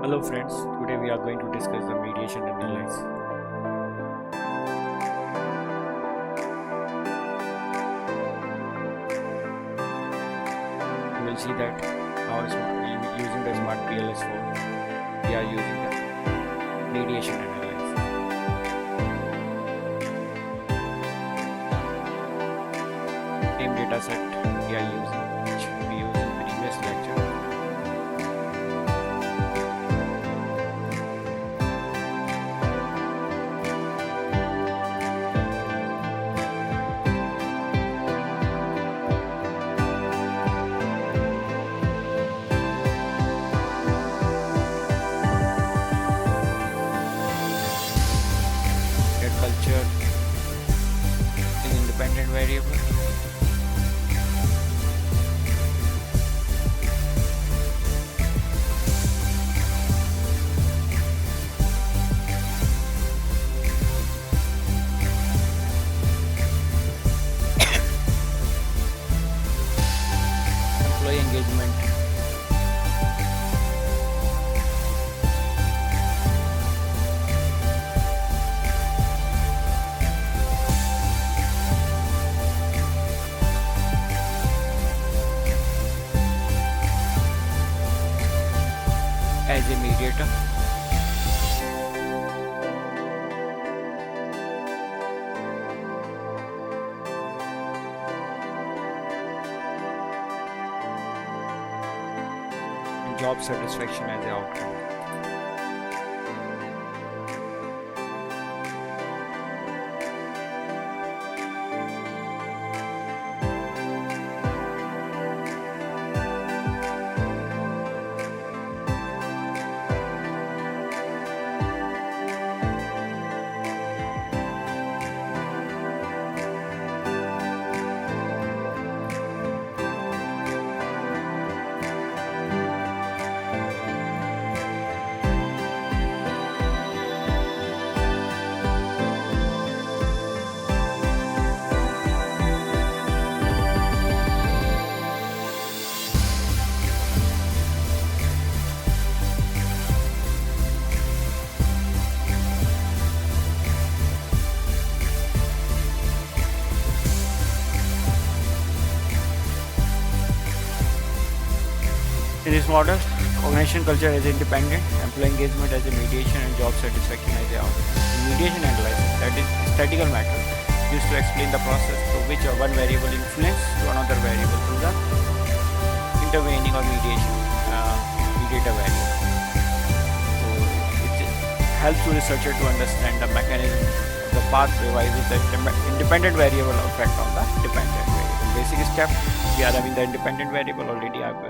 Hello friends, today we are going to discuss the mediation analysis. You will see that how using the SMARTPLS form, we are using the mediation analysis. Same data set we are using, which we used in previous lecture. Culture is independent variable. Employee engagement. As a mediator, and job satisfaction as the outcome. In this model, organization culture as independent, employee engagement as a mediation, and job satisfaction as a outcome. Mediation analysis, that is statistical method used to explain the process through which one variable influence to another variable through the intervening or mediator variable. So it helps to researcher to understand the mechanism, the pathway by which the independent variable effect on the dependent variable. Basic step, we are having the independent variable. Already I've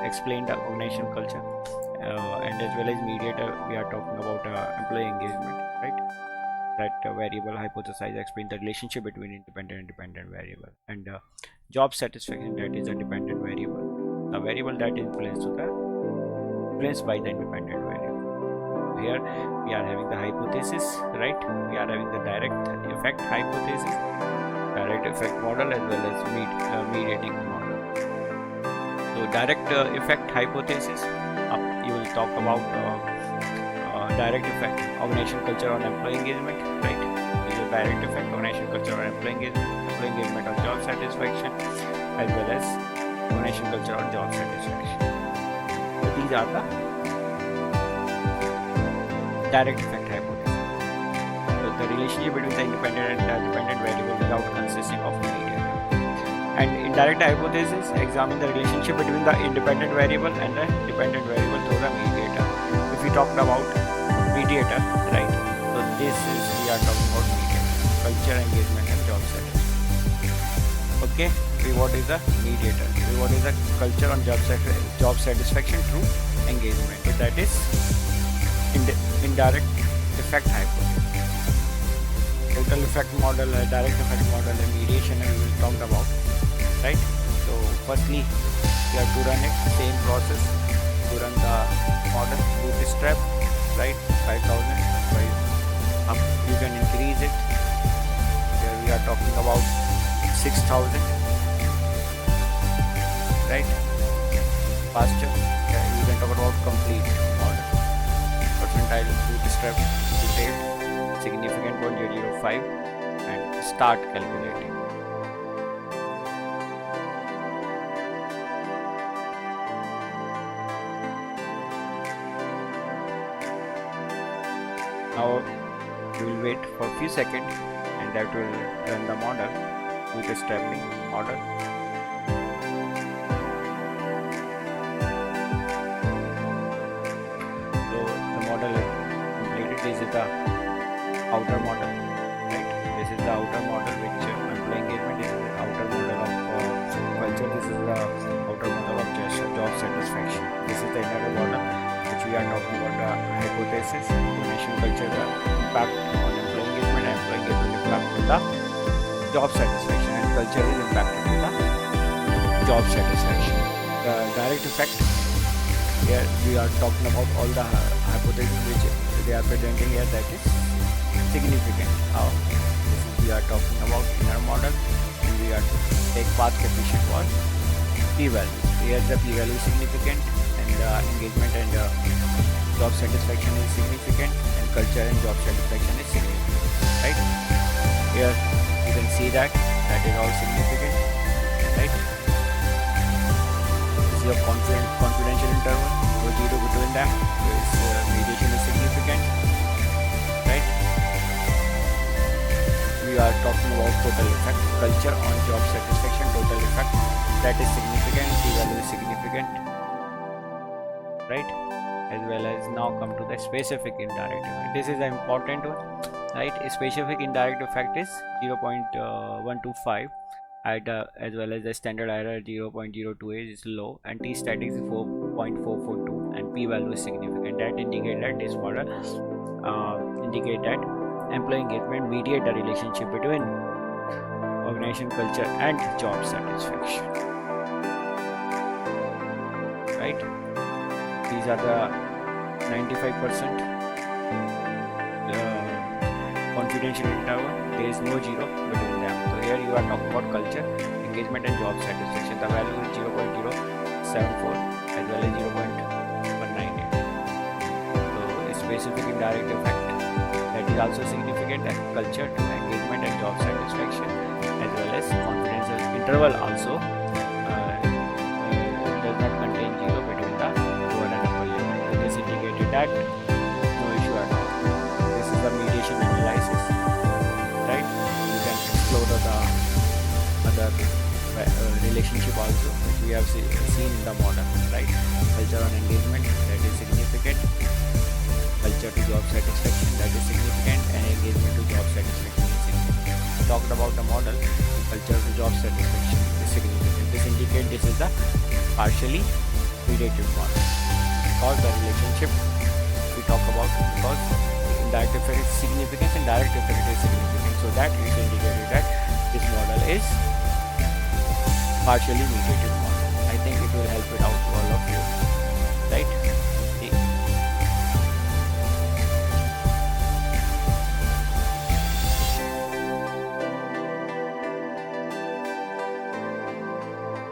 explained the organization culture, and as well as mediator, we are talking about employee engagement, right? That variable hypothesize explain the relationship between independent and dependent variable, and job satisfaction, that is a dependent variable, a variable that is influenced by the independent variable. Here we are having the hypothesis, right? We are having the direct effect hypothesis, direct effect model, as well as mediating model. So direct effect hypothesis, you will talk about direct effect organization culture on employee engagement, right? This is a direct effect organization culture on employee engagement on job satisfaction, as well as organization culture on job satisfaction. So these are the direct effect hypothesis. So the relationship between the independent and dependent variable without consisting of mediator. And indirect hypothesis examine the relationship between the independent variable and the dependent variable through the mediator. If we talked about mediator, right? So this is, we are talking about mediator, culture, engagement, and job satisfaction. Okay, what is the mediator? What is the culture on job satisfaction through engagement? So that is indirect effect hypothesis. Total effect model, direct effect model, and mediation, and we will talk about. Right, so firstly we have to run it, same process, to run the model, bootstrap, right? 5,000 up, you can increase it. Here we are talking about 6,000, right? Faster, you can talk about complete model. Percentile, bootstrap, detailed, significant 0.005, and start calculating. Now we will wait for a few seconds, and that will run the model, bootstrapping model. So the model is completed. This is the outer model, right? This is the outer model which employee engagement. This is the outer model of culture. This is the outer model of job satisfaction. This is the inner model which we are talking about the hypothesis, organization culture, the impact on employee engagement, and employee engagement impact to the job satisfaction, and culture is impacted to the job satisfaction. The direct effect, here we are talking about all the hypotheses which they are presenting here, that is significant. How? This is, we are talking about inner model, and we are take path coefficient for p-values. Here the p-value is significant, and engagement and job satisfaction is significant, and culture and job satisfaction is significant, right? Here you can see that is all significant, right? This is your confidential interval, no zero between them. This mediation is significant, right? We are talking about total effect, culture on job satisfaction, total effect, that is significant, p-value is significant, right? As well as now come to the specific indirect effect. This is the important one, right? A specific indirect effect is 0.125 at as well as the standard error 0.028 is low, and t static is 4.442, and p-value is significant. That indicate that this model indicate that employee engagement mediate the relationship between organization culture and job satisfaction, right? These are the 95% confidential interval. There is no zero between them. So here you are talking about culture, engagement, and job satisfaction. The value is 0.074 as well as 0.198. So a specific indirect effect, that is also significant, and culture to engagement and job satisfaction, as well as confidential interval also does not contain zero between the lower and upper limit. So this indicated that no issue at all. This is the mediation analysis, right? You can explore the other relationship also, which we have seen in the model, right? Culture on engagement, that is significant. Culture to job satisfaction, that is significant, and engagement to job satisfaction is significant. We talked about the model, culture to job satisfaction is significant. This indicates this is the partially mediated model. Because the relationship we talk about, because indirect effect is significant and direct effect is significant, so that it indicated that this model is partially mediated model. I think it will help it out to all of you, right?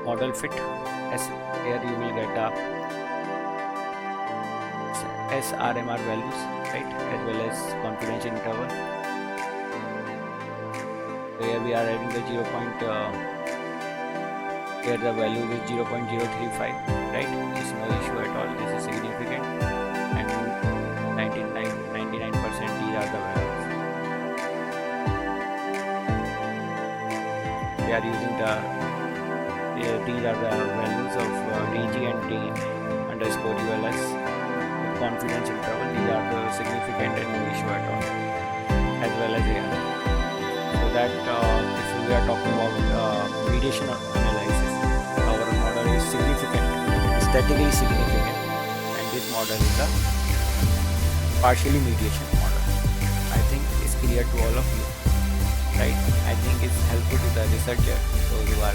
Model fit, here you will get the SRMR values, right, as well as confidential interval. So here we are having the here the value is 0.035, right? There is no issue at all. This is significant, and 99% these are the values. We are using these are the values of DG and D underscore ULS. Confidence interval, these are the significant and no issue at all, as well as here. So that if we are talking about mediation analysis, our model is significant, statically significant, and this model is a partially mediation model. I think it's clear to all of you, right? I think it's helpful to the researcher, those who are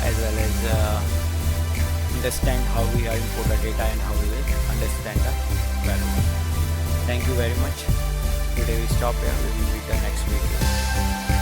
as well as understand how we are import the data and how we will understand the value. Thank you very much. Today we stop here. We will meet the next video.